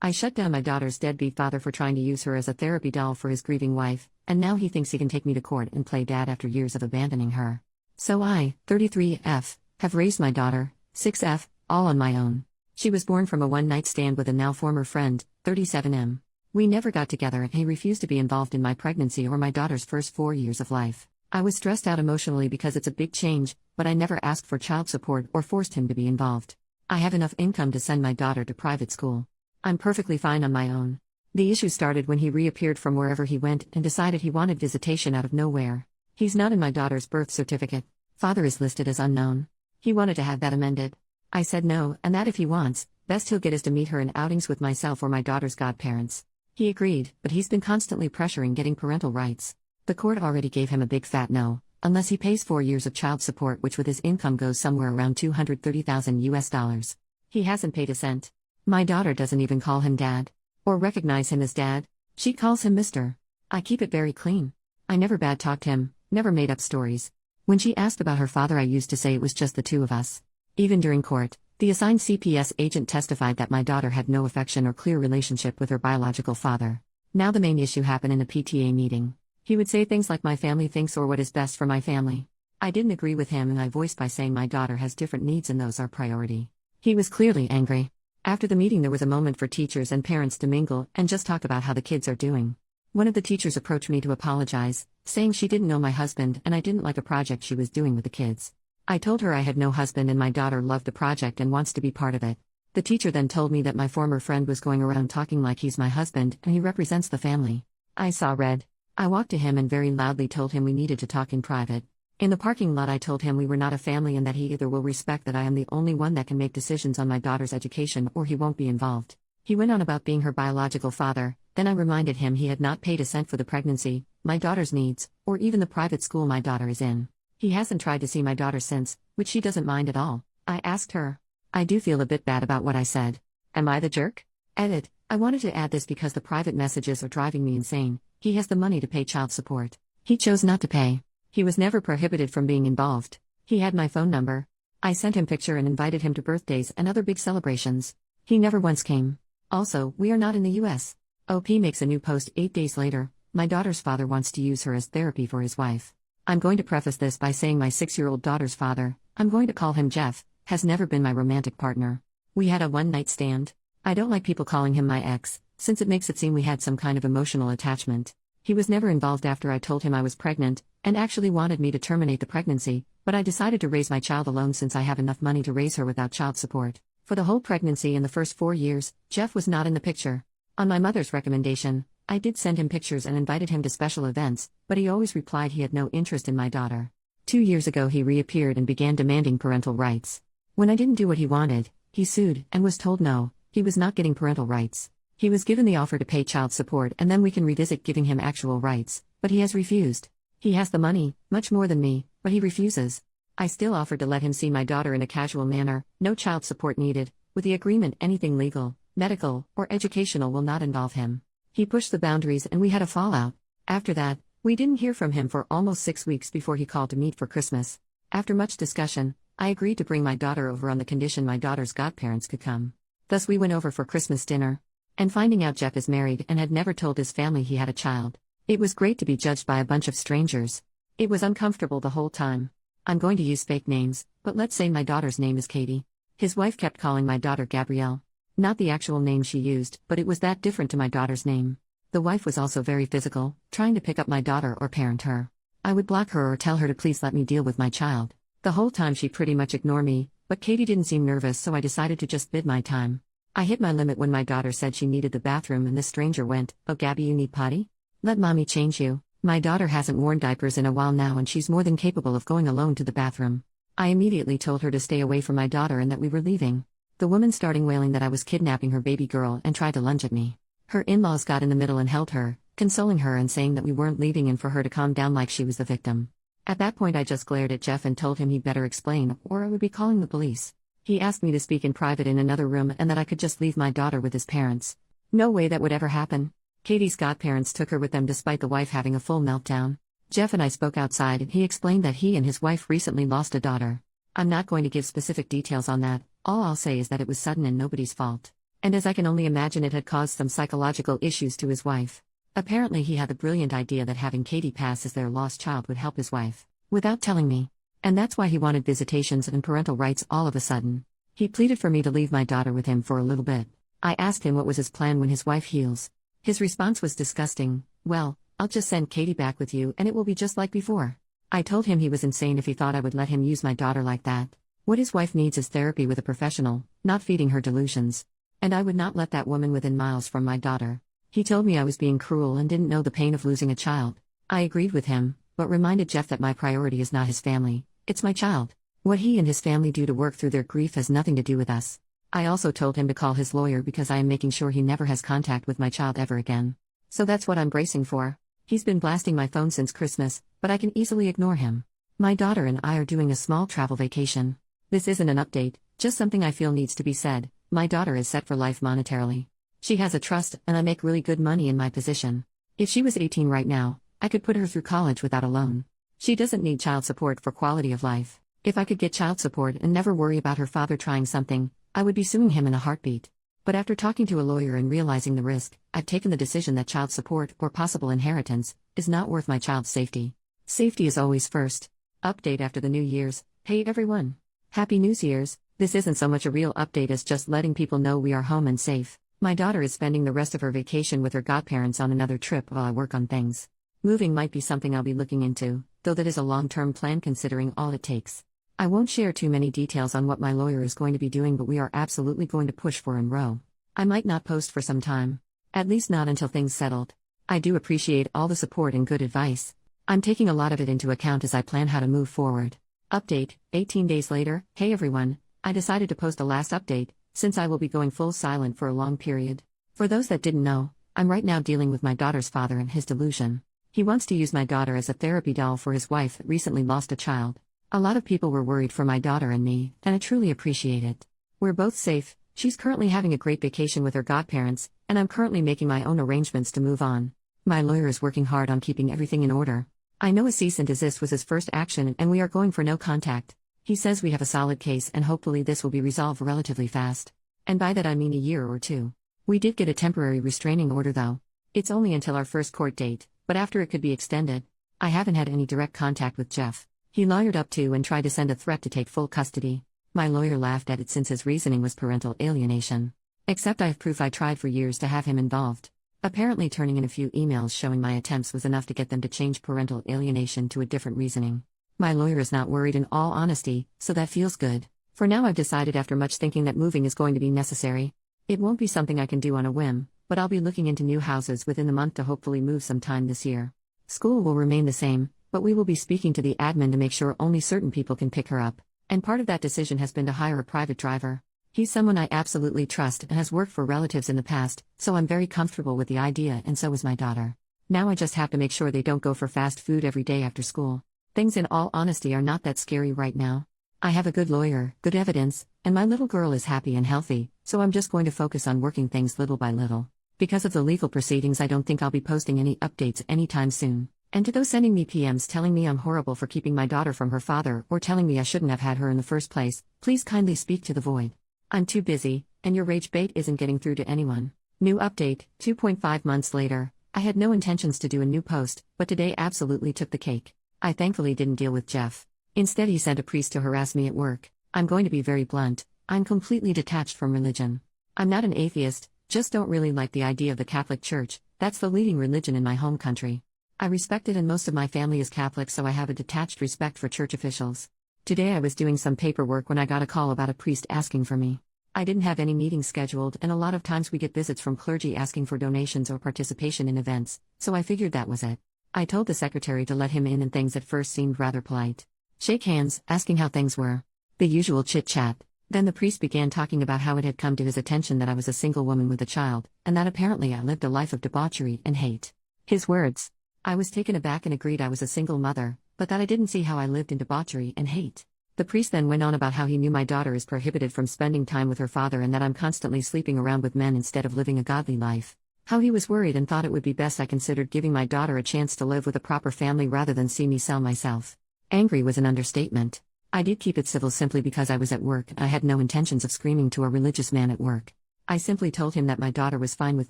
I shut down my daughter's deadbeat father for trying to use her as a therapy doll for his grieving wife, and now he thinks he can take me to court and play dad after years of abandoning her. So I, 33F, have raised my daughter, 6F, all on my own. She was born from a one-night stand with a now former friend, 37M. We never got together and he refused to be involved in my pregnancy or my daughter's first 4 years of life. I was stressed out emotionally because it's a big change, but I never asked for child support or forced him to be involved. I have enough income to send my daughter to private school. I'm perfectly fine on my own. The issue started when he reappeared from wherever he went and decided he wanted visitation out of nowhere. He's not in my daughter's birth certificate. Father is listed as unknown. He wanted to have that amended. I said no, and that if he wants, best he'll get is to meet her in outings with myself or my daughter's godparents. He agreed, but he's been constantly pressuring getting parental rights. The court already gave him a big fat no, unless he pays 4 years of child support, which with his income goes somewhere around $230,000. He hasn't paid a cent. My daughter doesn't even call him dad. Or recognize him as dad. She calls him Mr. I keep it very clean. I never bad-talked him, never made up stories. When she asked about her father, I used to say it was just the two of us. Even during court, the assigned CPS agent testified that my daughter had no affection or clear relationship with her biological father. Now the main issue happened in a PTA meeting. He would say things like my family thinks or what is best for my family. I didn't agree with him and I voiced by saying my daughter has different needs and those are priority. He was clearly angry. After the meeting there was a moment for teachers and parents to mingle and just talk about how the kids are doing. One of the teachers approached me to apologize, saying she didn't know my husband and I didn't like a project she was doing with the kids. I told her I had no husband and my daughter loved the project and wants to be part of it. The teacher then told me that my former friend was going around talking like he's my husband and he represents the family. I saw red. I walked to him and very loudly told him we needed to talk in private. In the parking lot I told him we were not a family and that he either will respect that I am the only one that can make decisions on my daughter's education or he won't be involved. He went on about being her biological father, then I reminded him he had not paid a cent for the pregnancy, my daughter's needs, or even the private school my daughter is in. He hasn't tried to see my daughter since, which she doesn't mind at all. I asked her. I do feel a bit bad about what I said. Am I the jerk? Edit. I wanted to add this because the private messages are driving me insane. He has the money to pay child support. He chose not to pay. He was never prohibited from being involved. He had my phone number. I sent him picture and invited him to birthdays and other big celebrations. He never once came. Also, we are not in the US. OP makes a new post 8 days later. My daughter's father wants to use her as therapy for his wife. I'm going to preface this by saying my 6-year-old daughter's father, I'm going to call him Jeff, has never been my romantic partner. We had a one-night stand. I don't like people calling him my ex, since it makes it seem we had some kind of emotional attachment. He was never involved after I told him I was pregnant, and actually wanted me to terminate the pregnancy, but I decided to raise my child alone since I have enough money to raise her without child support. For the whole pregnancy and the first 4 years, Jeff was not in the picture. On my mother's recommendation, I did send him pictures and invited him to special events, but he always replied he had no interest in my daughter. 2 years ago he reappeared and began demanding parental rights. When I didn't do what he wanted, he sued and was told no, he was not getting parental rights. He was given the offer to pay child support and then we can revisit giving him actual rights, but he has refused. He has the money, much more than me, but he refuses. I still offered to let him see my daughter in a casual manner, no child support needed, with the agreement anything legal, medical, or educational will not involve him. He pushed the boundaries and we had a fallout. After that, we didn't hear from him for almost 6 weeks before he called to meet for Christmas. After much discussion, I agreed to bring my daughter over on the condition my daughter's godparents could come. Thus we went over for Christmas dinner. And finding out Jeff is married and had never told his family he had a child. It was great to be judged by a bunch of strangers. It was uncomfortable the whole time. I'm going to use fake names, but let's say my daughter's name is Katie. His wife kept calling my daughter Gabrielle. Not the actual name she used, but it was that different to my daughter's name. The wife was also very physical, trying to pick up my daughter or parent her. I would block her or tell her to please let me deal with my child. The whole time she pretty much ignored me, but Katie didn't seem nervous so I decided to just bid my time. I hit my limit when my daughter said she needed the bathroom and this stranger went, "Oh Gabby, you need potty? Let mommy change you." My daughter hasn't worn diapers in a while now and she's more than capable of going alone to the bathroom. I immediately told her to stay away from my daughter and that we were leaving. The woman started wailing that I was kidnapping her baby girl and tried to lunge at me. Her in-laws got in the middle and held her, consoling her and saying that we weren't leaving and for her to calm down like she was the victim. At that point I just glared at Jeff and told him he'd better explain or I would be calling the police. He asked me to speak in private in another room and that I could just leave my daughter with his parents. No way that would ever happen. Katie's godparents took her with them despite the wife having a full meltdown. Jeff and I spoke outside and he explained that he and his wife recently lost a daughter. I'm not going to give specific details on that, all I'll say is that it was sudden and nobody's fault. And as I can only imagine, it had caused some psychological issues to his wife. Apparently, he had the brilliant idea that having Katie pass as their lost child would help his wife, without telling me. And that's why he wanted visitations and parental rights all of a sudden. He pleaded for me to leave my daughter with him for a little bit. I asked him what was his plan when his wife heals. His response was disgusting. Well, I'll just send Katie back with you and it will be just like before. I told him he was insane if he thought I would let him use my daughter like that. What his wife needs is therapy with a professional, not feeding her delusions. And I would not let that woman within miles from my daughter. He told me I was being cruel and didn't know the pain of losing a child. I agreed with him, but reminded Jeff that my priority is not his family, it's my child. What he and his family do to work through their grief has nothing to do with us. I also told him to call his lawyer because I am making sure he never has contact with my child ever again. So that's what I'm bracing for. He's been blasting my phone since Christmas, but I can easily ignore him. My daughter and I are doing a small travel vacation. This isn't an update, just something I feel needs to be said. My daughter is set for life monetarily. She has a trust, and I make really good money in my position. If she was 18 right now, I could put her through college without a loan. She doesn't need child support for quality of life. If I could get child support and never worry about her father trying something, I would be suing him in a heartbeat. But after talking to a lawyer and realizing the risk, I've taken the decision that child support, or possible inheritance, is not worth my child's safety. Safety is always first. Update after the New Year's. Hey everyone. Happy New Year's. This isn't so much a real update as just letting people know we are home and safe. My daughter is spending the rest of her vacation with her godparents on another trip while I work on things. Moving might be something I'll be looking into, though that is a long-term plan considering all it takes. I won't share too many details on what my lawyer is going to be doing, but we are absolutely going to push for and row. I might not post for some time. At least not until things settled. I do appreciate all the support and good advice. I'm taking a lot of it into account as I plan how to move forward. Update, 18 days later. Hey everyone, I decided to post a last update, since I will be going full silent for a long period. For those that didn't know, I'm right now dealing with my daughter's father and his delusion. He wants to use my daughter as a therapy doll for his wife that recently lost a child. A lot of people were worried for my daughter and me, and I truly appreciate it. We're both safe, she's currently having a great vacation with her godparents, and I'm currently making my own arrangements to move on. My lawyer is working hard on keeping everything in order. I know a cease and desist was his first action and we are going for no contact. He says we have a solid case and hopefully this will be resolved relatively fast. And by that I mean a year or two. We did get a temporary restraining order though. It's only until our first court date, but after it could be extended. I haven't had any direct contact with Jeff. He lawyered up to and tried to send a threat to take full custody. My lawyer laughed at it since his reasoning was parental alienation. Except I have proof I tried for years to have him involved. Apparently turning in a few emails showing my attempts was enough to get them to change parental alienation to a different reasoning. My lawyer is not worried in all honesty, so that feels good. For now I've decided after much thinking that moving is going to be necessary. It won't be something I can do on a whim, but I'll be looking into new houses within the month to hopefully move sometime this year. School will remain the same, but we will be speaking to the admin to make sure only certain people can pick her up. And part of that decision has been to hire a private driver. He's someone I absolutely trust and has worked for relatives in the past, so I'm very comfortable with the idea and so is my daughter. Now I just have to make sure they don't go for fast food every day after school. Things in all honesty are not that scary right now. I have a good lawyer, good evidence, and my little girl is happy and healthy, so I'm just going to focus on working things little by little. Because of the legal proceedings I don't think I'll be posting any updates anytime soon. And to those sending me PMs telling me I'm horrible for keeping my daughter from her father or telling me I shouldn't have had her in the first place, please kindly speak to the void. I'm too busy, and your rage bait isn't getting through to anyone. New update, 2.5 months later. I had no intentions to do a new post, but today absolutely took the cake. I thankfully didn't deal with Jeff. Instead he sent a priest to harass me at work. I'm going to be very blunt, I'm completely detached from religion. I'm not an atheist, just don't really like the idea of the Catholic Church, that's the leading religion in my home country. I respect it and most of my family is Catholic, so I have a detached respect for church officials. Today I was doing some paperwork when I got a call about a priest asking for me. I didn't have any meetings scheduled and a lot of times we get visits from clergy asking for donations or participation in events, so I figured that was it. I told the secretary to let him in and things at first seemed rather polite. Shake hands, asking how things were. The usual chit-chat. Then the priest began talking about how it had come to his attention that I was a single woman with a child, and that apparently I lived a life of debauchery and hate. His words. I was taken aback and agreed I was a single mother, but that I didn't see how I lived in debauchery and hate. The priest then went on about how he knew my daughter is prohibited from spending time with her father and that I'm constantly sleeping around with men instead of living a godly life. How he was worried and thought it would be best I considered giving my daughter a chance to live with a proper family rather than see me sell myself. Angry was an understatement. I did keep it civil simply because I was at work and I had no intentions of screaming to a religious man at work. I simply told him that my daughter was fine with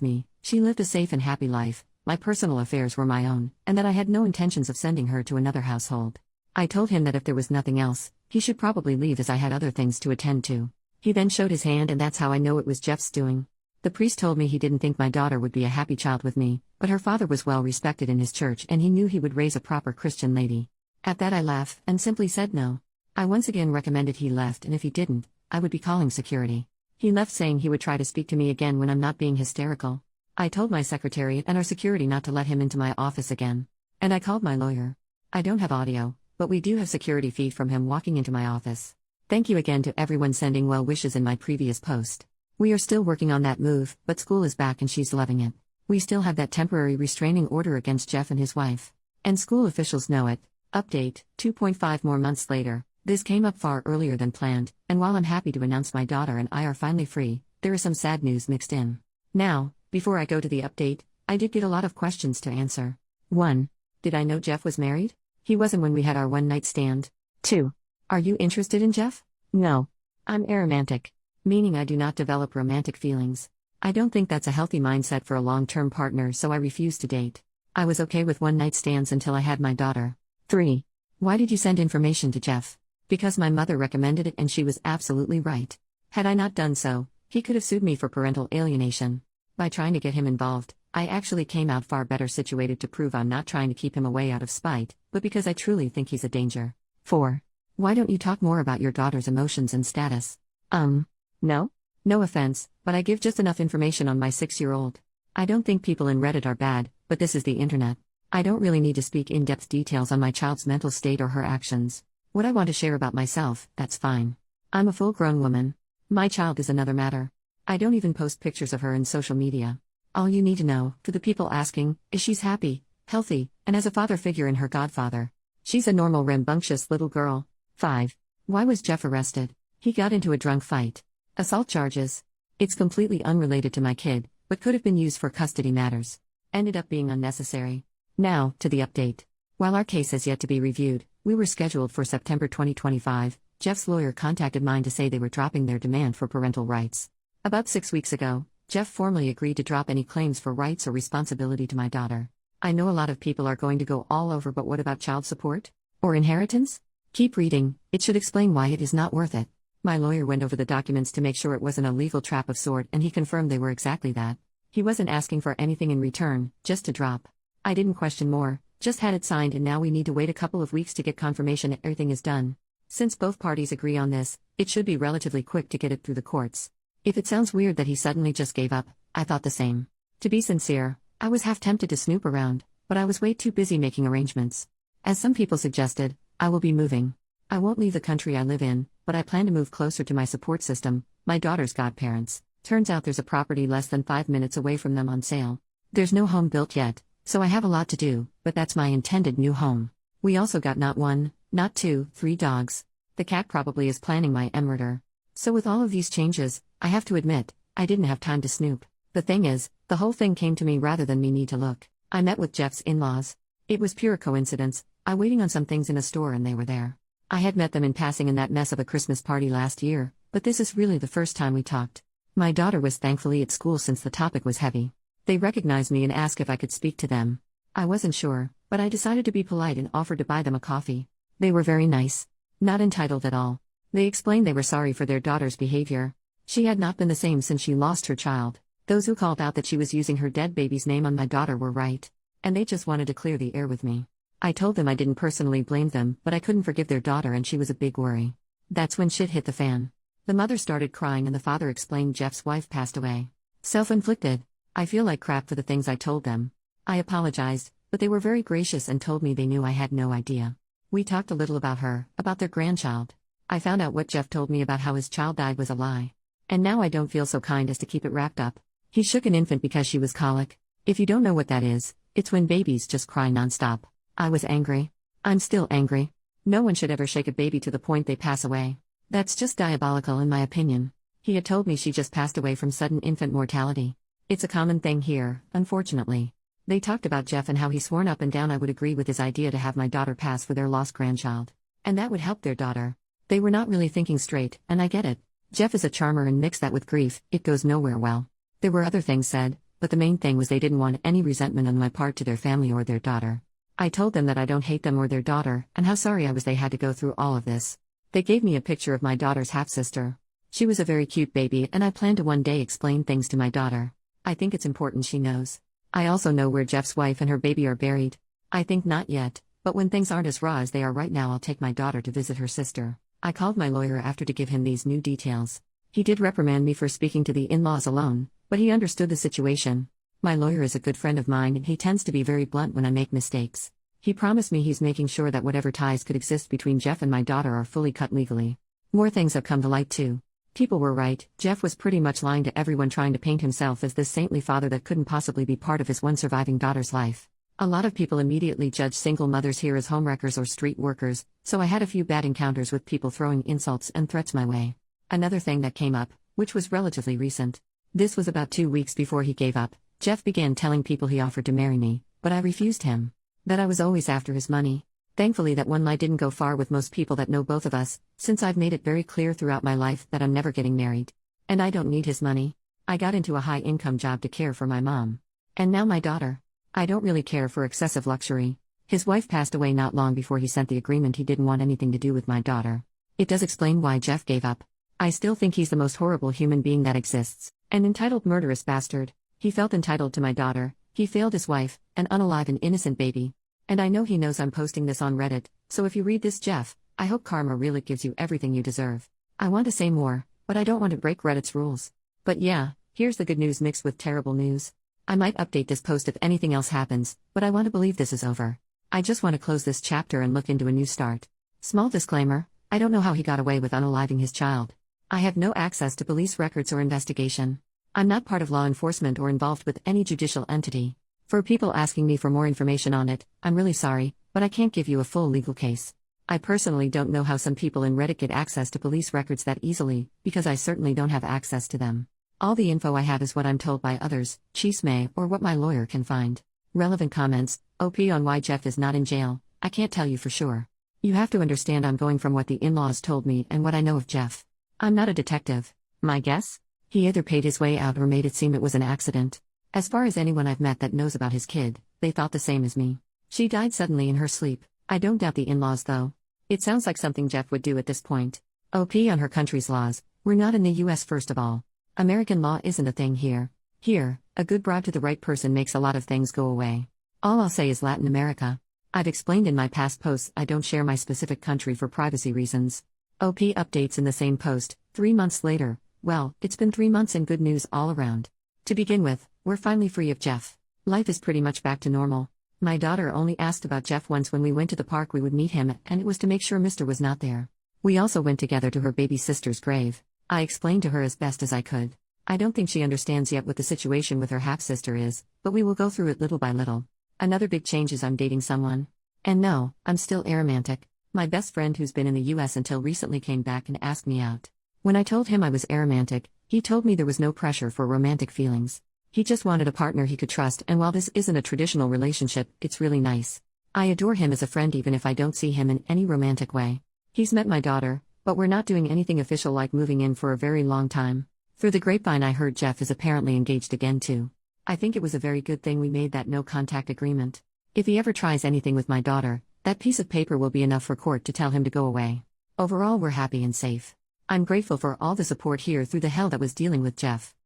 me, she lived a safe and happy life, my personal affairs were my own, and that I had no intentions of sending her to another household. I told him that if there was nothing else, he should probably leave as I had other things to attend to. He then showed his hand, and that's how I know it was Jeff's doing. The priest told me he didn't think my daughter would be a happy child with me, but her father was well respected in his church and he knew he would raise a proper Christian lady. At that I laughed and simply said no. I once again recommended he left, and if he didn't, I would be calling security. He left saying he would try to speak to me again when I'm not being hysterical. I told my secretary and our security not to let him into my office again. And I called my lawyer. I don't have audio, but we do have security feed from him walking into my office. Thank you again to everyone sending well wishes in my previous post. We are still working on that move, but school is back and she's loving it. We still have that temporary restraining order against Jeff and his wife. And school officials know it. Update, 2.5 more months later, this came up far earlier than planned, and while I'm happy to announce my daughter and I are finally free, there is some sad news mixed in. Now, before I go to the update, I did get a lot of questions to answer. 1. Did I know Jeff was married? He wasn't when we had our one-night stand. 2. Are you interested in Jeff? No. I'm aromantic. Meaning I do not develop romantic feelings. I don't think that's a healthy mindset for a long-term partner, so I refuse to date. I was okay with one-night stands until I had my daughter. 3. Why did you send information to Jeff? Because my mother recommended it and she was absolutely right. Had I not done so, he could have sued me for parental alienation. By trying to get him involved, I actually came out far better situated to prove I'm not trying to keep him away out of spite, but because I truly think he's a danger. 4. Why don't you talk more about your daughter's emotions and status? No? No offense, but I give just enough information on my 6-year-old. I don't think people in Reddit are bad, but this is the internet. I don't really need to speak in-depth details on my child's mental state or her actions. What I want to share about myself, that's fine. I'm a full-grown woman. My child is another matter. I don't even post pictures of her in social media. All you need to know, for the people asking, is she's happy, healthy, and has a father figure in her godfather. She's a normal rambunctious little girl. 5. Why was Jeff arrested? He got into a drunk fight. Assault charges. It's completely unrelated to my kid, but could have been used for custody matters. Ended up being unnecessary. Now, to the update. While our case has yet to be reviewed, we were scheduled for September 2025, Jeff's lawyer contacted mine to say they were dropping their demand for parental rights. About 6 weeks ago, Jeff formally agreed to drop any claims for rights or responsibility to my daughter. I know a lot of people are going to go all over, but what about child support? Or inheritance? Keep reading, it should explain why it is not worth it. My lawyer went over the documents to make sure it wasn't a legal trap of sort, and he confirmed they were exactly that. He wasn't asking for anything in return, just to drop. I didn't question more, just had it signed, and now we need to wait a couple of weeks to get confirmation that everything is done. Since both parties agree on this, it should be relatively quick to get it through the courts. If it sounds weird that he suddenly just gave up, I thought the same. To be sincere, I was half tempted to snoop around, but I was way too busy making arrangements. As some people suggested, I will be moving. I won't leave the country I live in, but I plan to move closer to my support system, my daughter's godparents. Turns out there's a property less than 5 minutes away from them on sale. There's no home built yet, so I have a lot to do, but that's my intended new home. We also got not 1, not 2, 3 dogs. The cat probably is planning my murder. So with all of these changes, I have to admit, I didn't have time to snoop. The thing is, the whole thing came to me rather than me need to look. I met with Jeff's in-laws. It was pure coincidence. I waiting on some things in a store and they were there. I had met them in passing in that mess of a Christmas party last year, but this is really the first time we talked. My daughter was thankfully at school since the topic was heavy. They recognized me and asked if I could speak to them. I wasn't sure, but I decided to be polite and offered to buy them a coffee. They were very nice. Not entitled at all. They explained they were sorry for their daughter's behavior. She had not been the same since she lost her child. Those who called out that she was using her dead baby's name on my daughter were right. And they just wanted to clear the air with me. I told them I didn't personally blame them, but I couldn't forgive their daughter and she was a big worry. That's when shit hit the fan. The mother started crying and the father explained Jeff's wife passed away. Self-inflicted. I feel like crap for the things I told them. I apologized, but they were very gracious and told me they knew I had no idea. We talked a little about her, about their grandchild. I found out what Jeff told me about how his child died was a lie. And now I don't feel so kind as to keep it wrapped up. He shook an infant because she was colic. If you don't know what that is, it's when babies just cry nonstop. I was angry. I'm still angry. No one should ever shake a baby to the point they pass away. That's just diabolical in my opinion. He had told me she just passed away from sudden infant mortality. It's a common thing here, unfortunately. They talked about Jeff and how he sworn up and down I would agree with his idea to have my daughter pass for their lost grandchild. And that would help their daughter. They were not really thinking straight, and I get it. Jeff is a charmer, and mix that with grief, it goes nowhere well. There were other things said, but the main thing was they didn't want any resentment on my part to their family or their daughter. I told them that I don't hate them or their daughter, and how sorry I was they had to go through all of this. They gave me a picture of my daughter's half-sister. She was a very cute baby, and I plan to one day explain things to my daughter. I think it's important she knows. I also know where Jeff's wife and her baby are buried. I think not yet, but when things aren't as raw as they are right now, I'll take my daughter to visit her sister. I called my lawyer after to give him these new details. He did reprimand me for speaking to the in-laws alone, but he understood the situation. My lawyer is a good friend of mine, and he tends to be very blunt when I make mistakes. He promised me he's making sure that whatever ties could exist between Jeff and my daughter are fully cut legally. More things have come to light too. People were right, Jeff was pretty much lying to everyone, trying to paint himself as this saintly father that couldn't possibly be part of his one surviving daughter's life. A lot of people immediately judge single mothers here as homewreckers or street workers, so I had a few bad encounters with people throwing insults and threats my way. Another thing that came up, which was relatively recent. This was about 2 weeks before he gave up. Jeff began telling people he offered to marry me, but I refused him. That I was always after his money. Thankfully that one lie didn't go far with most people that know both of us, since I've made it very clear throughout my life that I'm never getting married. And I don't need his money. I got into a high-income job to care for my mom. And now my daughter. I don't really care for excessive luxury. His wife passed away not long before he sent the agreement. He didn't want anything to do with my daughter. It does explain why Jeff gave up. I still think he's the most horrible human being that exists. An entitled murderous bastard. He felt entitled to my daughter. He failed his wife, an unalive and innocent baby. And I know he knows I'm posting this on Reddit, so if you read this, Jeff, I hope karma really gives you everything you deserve. I want to say more, but I don't want to break Reddit's rules. But yeah, here's the good news mixed with terrible news. I might update this post if anything else happens, but I want to believe this is over. I just want to close this chapter and look into a new start. Small disclaimer, I don't know how he got away with unaliving his child. I have no access to police records or investigation. I'm not part of law enforcement or involved with any judicial entity. For people asking me for more information on it, I'm really sorry, but I can't give you a full legal case. I personally don't know how some people in Reddit get access to police records that easily, because I certainly don't have access to them. All the info I have is what I'm told by others, chisme, or what my lawyer can find. Relevant comments, OP on why Jeff is not in jail, I can't tell you for sure. You have to understand I'm going from what the in-laws told me and what I know of Jeff. I'm not a detective. My guess? He either paid his way out or made it seem it was an accident. As far as anyone I've met that knows about his kid, they thought the same as me. She died suddenly in her sleep. I don't doubt the in-laws though. It sounds like something Jeff would do at this point. OP on her country's laws. We're not in the US first of all. American law isn't a thing here. Here, a good bribe to the right person makes a lot of things go away. All I'll say is Latin America. I've explained in my past posts I don't share my specific country for privacy reasons. OP updates in the same post, 3 months later. Well, it's been 3 months and good news all around. To begin with, we're finally free of Jeff. Life is pretty much back to normal. My daughter only asked about Jeff once when we went to the park. We would meet him, and it was to make sure Mr. was not there. We also went together to her baby sister's grave. I explained to her as best as I could. I don't think she understands yet what the situation with her half-sister is, but we will go through it little by little. Another big change is I'm dating someone. And no, I'm still aromantic. My best friend who's been in the US until recently came back and asked me out. When I told him I was aromantic, he told me there was no pressure for romantic feelings. He just wanted a partner he could trust, and while this isn't a traditional relationship, it's really nice. I adore him as a friend even if I don't see him in any romantic way. He's met my daughter, but we're not doing anything official like moving in for a very long time. Through the grapevine I heard Jeff is apparently engaged again too. I think it was a very good thing we made that no-contact agreement. If he ever tries anything with my daughter, that piece of paper will be enough for court to tell him to go away. Overall we're happy and safe. I'm grateful for all the support here through the hell that was dealing with Jeff.